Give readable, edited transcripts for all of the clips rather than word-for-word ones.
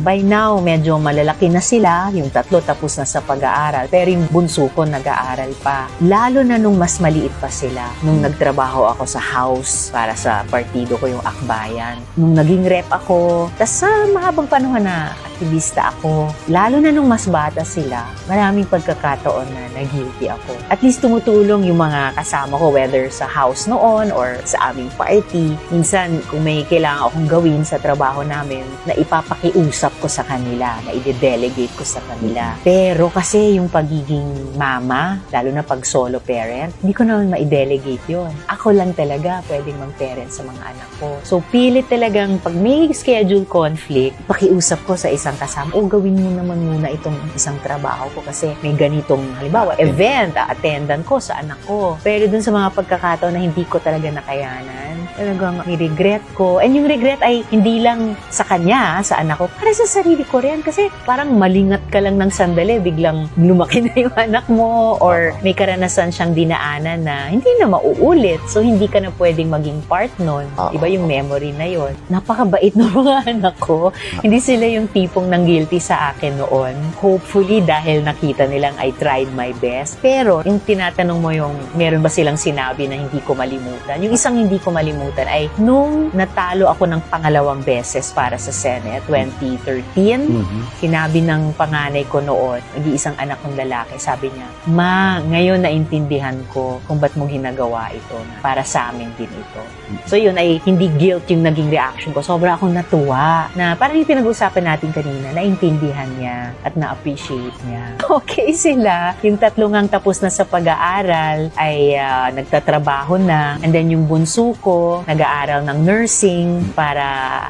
by now, medyo malalaki na sila. Yung tatlo tapos na sa pag-aaral. Pero yung bunso ko nag-aaral pa. Lalo na nung mas maliit pa sila. Nung nagtrabaho ako sa house para sa partido ko, yung Akbayan. Nung naging rep ako, tas sa mahabang panahon na aktivista ako, lalo na nung mas bata sila, maraming pagkakataon na nag-guilty ako. At least tumutulong yung mga kasama ko, whether sa house noon or sa aming party. Minsan, kung may kailangan akong gawin sa trabaho namin, na ipapakiusap ko sa kanila, na i-delegate ko sa kanila. Pero kasi yung pagiging mama, lalo na pag solo parent, hindi ko naman ma-delegate yun. Ako lang talaga pwedeng mag-parent sa mga anak ko. So, pilit talagang pag may schedule conflict, pakiusap ko sa isang kasama, gawin mo naman muna itong isang trabaho ko kasi may ganitong, halimbawa, event, attendan ko sa anak ko. Pero dun sa mga pagkakataon na hindi ko talaga nakayanan, talagang regret ko. And yung regret ay hindi lang sa kanya, sa anak ko, para sa sarili ko rin. Kasi parang malingat ka lang ng sandali, biglang lumaki na yung anak mo or may karanasan siyang dinaanan na hindi na mauulit. So, hindi ka na pwedeng maging part nun. Iba yung memory na yon. Napakabait ng mga anak ko. Hindi sila yung tipong nang guilty sa akin noon. Hopefully, dahil nakita nilang I tried my best. Pero, yung tinatanong mo yung meron ba silang sinabi na hindi ko malimutan. Yung isang hindi ko malimutan ay nung natalo ako ng pangalawang beses para sa Senate, 2013, sinabi ng panganay ko noon, nag-iisang anak kong lalaki, sabi niya, "Ma, ngayon naintindihan ko kung ba't mo ginagawa ito. Para sa amin din ito." So yun ay hindi guilt yung naging reaction ko. Sobra akong natuwa na parang yung pinag-usapan natin kanina, naintindihan niya at na-appreciate niya. Okay sila. Yung tatlo ngang tapos na sa pag-aaral ay nagtatrabaho na. And then yung bunso ko, nag-aaral ng nursing para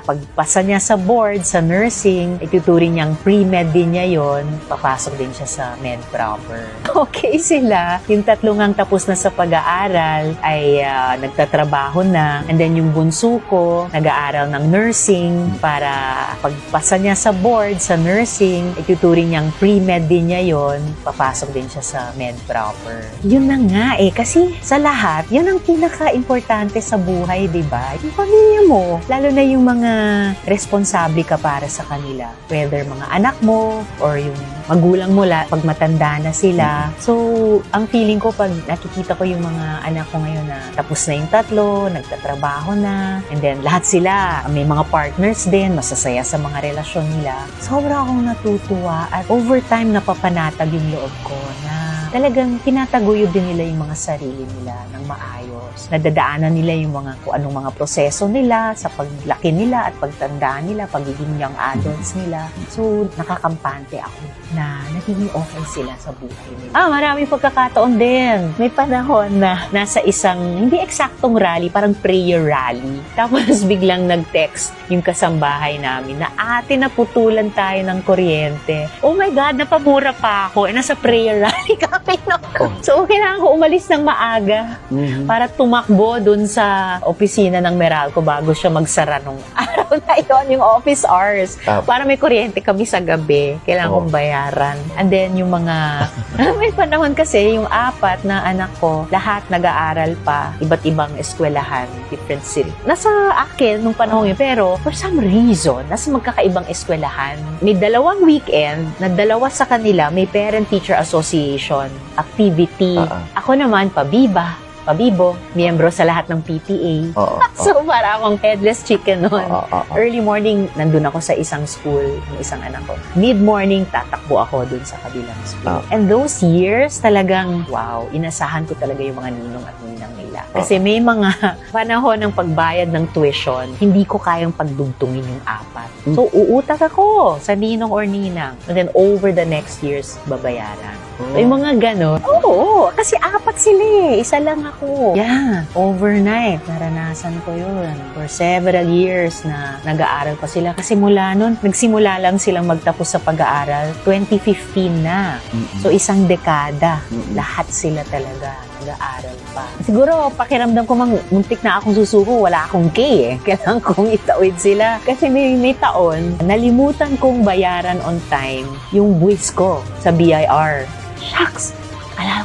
pagpasa niya sa board sa nursing, ituturing niyang pre-med din niya yon, papasok din siya sa med proper. Okay sila. Yung tatlo ngang tapos na sa pag-aaral ay nagtatrabaho na. And then yung bunso ko, nag-aaral ng nursing para pagpasa niya sa board sa nursing, ituturing niyang pre-med din niya yon, papasok din siya sa med proper. Yun na nga kasi sa lahat, yan ang pinaka-importante sa buhay, di ba? Yung pamilya mo, lalo na yung mga responsable ka para sa kanila. Whether mga anak mo or yung magulang mo pag matanda na sila. So, ang feeling ko pag nakikita ko yung mga anak ko ngayon na tapos na yung tatlo, nagtatrabaho na, and then lahat sila, may mga partners din, masasaya sa mga relasyon nila. Sobra akong natutuwa at over time napapanatag yung loob ko na talagang tinataguyod din nila yung mga sarili nila ng maayos. Nadadaanan nila yung mga kung anong mga proseso nila sa paglaki nila at pagtanda nila, pagiging young adults nila. So, nakakampante ako na nagiging okay sila sa buhay nila. Maraming pagkakataon din. May panahon na nasa isang, hindi eksaktong rally, parang prayer rally. Tapos biglang nag-text yung kasambahay namin na ate, naputulan tayo ng kuryente. Oh my God, napamura pa ako. Nasa prayer rally kami. No? So, kailangan ko umalis ng maaga para tumakbo dun sa opisina ng Meralco bago siya magsara nung araw na yon, yung office hours. Para may kuryente kami sa gabi. Kailangan kong bayaran. And then, yung mga, may panahon kasi, yung 4 na anak ko, lahat nag-aaral pa, iba't ibang eskwelahan, different city. Nasa akin nung panahon yun, pero for some reason, nasa magkakaibang eskwelahan. May 2 weekend, na 2 sa kanila, may Parent-Teacher Association activity. Ako naman, pabibo, miyembro sa lahat ng PTA. So, para akong headless chicken noon. Early morning, nandun ako sa isang school, ng isang anak ko. Mid-morning, tatakbo ako dun sa kabilang school. And those years, talagang, wow, inasahan ko talaga yung mga ninong at ninang nila. Kasi may mga panahon ng pagbayad ng tuition, hindi ko kayang pagdugtungin yung 4. So, uutak ako sa ninong or ninang. And then, over the next years, babayaran. So, yung mga gano'n. Oo, kasi 4 sila Isa lang ako. Yeah, overnight. Naranasan ko yun. For several years na nag-aaral pa sila. Kasi mula nun, nagsimula lang silang magtapos sa pag-aaral. 2015 na. So, isang dekada. Lahat sila talaga nag-aaral pa. Siguro, pakiramdam ko muntik na akong susuko. Wala akong K Kailangan kong itawid sila. Kasi may taon, nalimutan kong bayaran on time yung buwis ko sa BIR. Shucks!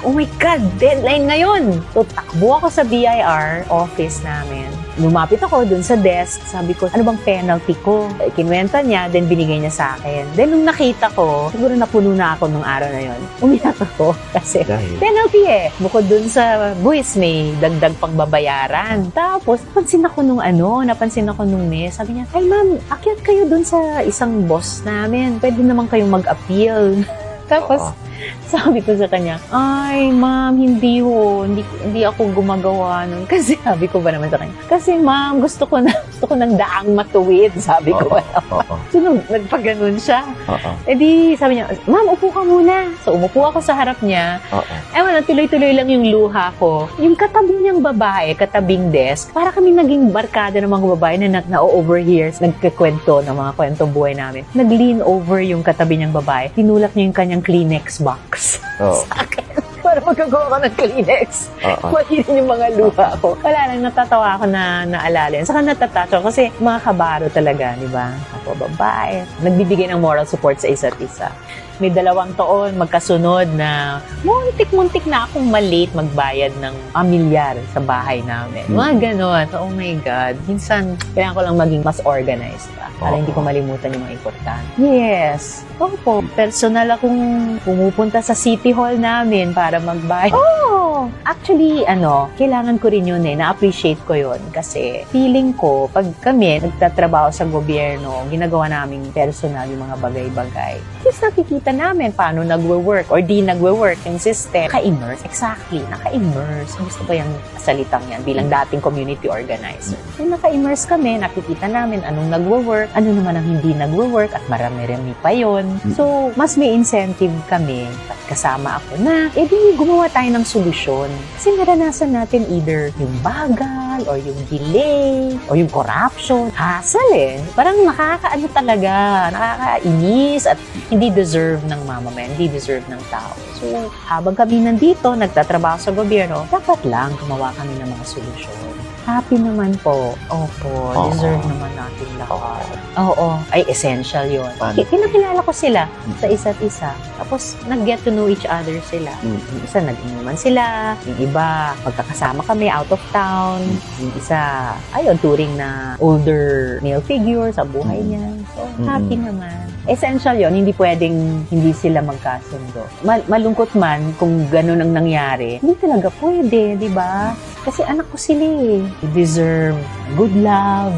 Oh my God! Deadline ngayon! So, takbo ako sa BIR office namin. lumapit ako dun sa desk, sabi ko, ano bang penalty ko? Kinuwenta niya, then binigay niya sa akin. Then nung nakita ko, siguro napuno na ako nung araw na yon. Umiyak ako kasi penalty Bukod dun sa buwis, may dagdag pang babayaran. Tapos, napansin ako nung miss. Sabi niya, ay ma'am, akyat kayo dun sa isang boss namin. Pwede naman kayong mag-appeal. Tapos, sabi ko sa kanya, ay ma'am, hindi ako gumagawa nun. Kasi sabi ko ba naman sa kanya, kasi ma'am, gusto ko ng daang matuwid, sabi ko ba naman. So, nagpaganon siya. E di, sabi niya, ma'am, upo ka muna. So, umupo ako sa harap niya. Ewan, tuloy-tuloy lang yung luha ko. Yung katabi niyang babae, katabing desk, para kami naging barkada ng mga babae na na-overhear, nagkikwento ng mga kwentong buhay namin. Nag-lean over yung katabi niyang babae, tinulak niya yung kanyang Kleenex box sa akin. Para magagawa ko ng Kleenex. Mahirin yung mga luha ko. Wala lang, natatawa ako na naalala. Saka natatacho kasi mga kabaro talaga, di ba? Ako, babae. Nagbibigay ng moral support sa isa't isa. May 2 taon magkasunod na muntik na akong malate magbayad ng pamilyar sa bahay namin. Mga ganon. Oh my God. Minsan, kailangan ko lang maging mas organized pa. Para hindi ko malimutan yung mga importante. Yes. Opo. Personal akong pumupunta sa City Hall namin para magbayad. Actually, kailangan ko rin yun na-appreciate ko yun. Kasi feeling ko, pag kami nagtatrabaho sa gobyerno, ginagawa namin personal yung mga bagay-bagay. Just nakikita namin paano nagwe-work or di nagwe-work yung system. Naka-immerse. Exactly. Naka-immerse. Gusto ko yung salitang yan bilang dating community organizer. So, naka-immerse kami, nakikita namin anong nagwe-work, ano naman ang hindi nagwe-work, at marami-rami pa yun. So, mas may incentive kami, at kasama ako na, gumawa tayo ng solusyon. Kasi naranasan natin either yung bagal, or yung delay, or yung corruption. Hassle Parang nakakainis, at hindi deserve ng mamamayan, hindi deserve ng tao. So, habang kami nandito, nagtatrabaho sa gobyerno, dapat lang gumawa kami ng mga solusyon. Happy naman po. Opo, deserve naman natin lahat. Oo, ay essential yun. Kinakilala ko sila sa isa't isa. Tapos, nag-get to know each other sila. Yung isa, nag-inuman sila. Yung iba, magkakasama kami out of town. Yung isa, touring na older male figure sa buhay niya. So, happy naman. Essential yon, hindi pwedeng hindi sila magkasundo. Malungkot man kung ganun ang nangyari, hindi talaga pwede, di ba? Kasi anak ko sila They deserve good love.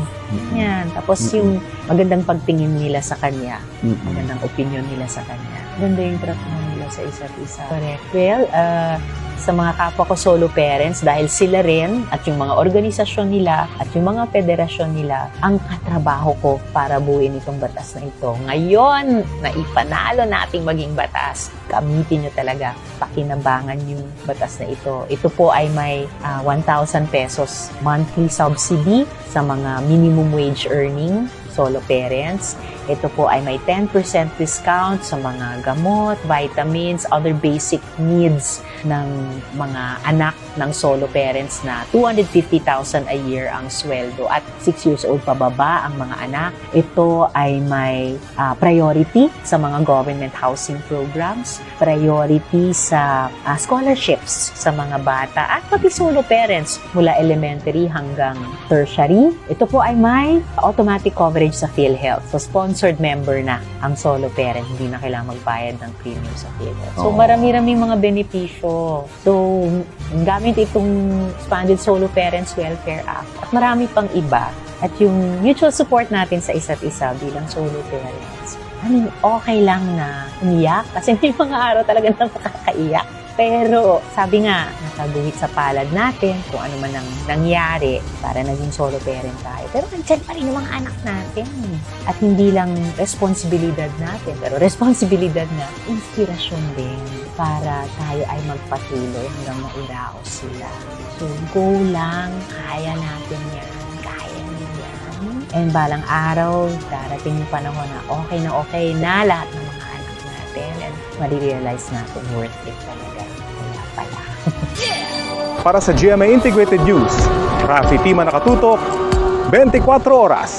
Yan. Tapos yung magandang pagtingin nila sa kanya. Magandang opinion nila sa kanya. Ganda yung treatment nila sa isa't isa. Correct. Well, sa mga kapwa ko solo parents, dahil sila rin at yung mga organisasyon nila at yung mga federasyon nila ang katrabaho ko para buuin itong batas na ito. Ngayon, na ipanalo nating maging batas, gamitin nyo talaga, pakinabangan yung batas na ito. Ito po ay may 1,000 pesos monthly subsidy sa mga minimum wage earning solo parents. Ito po ay may 10% discount sa mga gamot, vitamins, other basic needs ng mga anak ng solo parents na 250,000 a year ang sweldo at 6 years old pababa ang mga anak. Ito ay may priority sa mga government housing programs, priority sa scholarships sa mga bata at pati solo parents mula elementary hanggang tertiary. Ito po ay may automatic coverage sa PhilHealth. So, sponsored member na ang solo parent. Hindi na kailangan magbayad ng premium sa PhilHealth. So, marami-raming mga benepisyo. So, gamit itong Expanded Solo Parents Welfare Act at marami pang iba. At yung mutual support natin sa isa't isa bilang solo parents. Okay lang na umiyak kasi may mga araw talaga na makakaiyak. Pero sabi nga, nakaguhit sa palad natin kung ano man ang nangyari para naging solo parent tayo. Pero nandyan pa rin yung mga anak natin. At hindi lang responsibilidad natin, pero responsibilidad na inspirasyon din para tayo ay magpatuloy hanggang mairaos sila. So, go lang. Kaya natin yan. Kaya niyo yan. And balang araw, darating yung panahon na okay na lahat ng mga anak natin and marirealize natin worth it talaga. Kaya pala. Para sa GMA Integrated News, Rafi Tima nakatutok, 24 oras.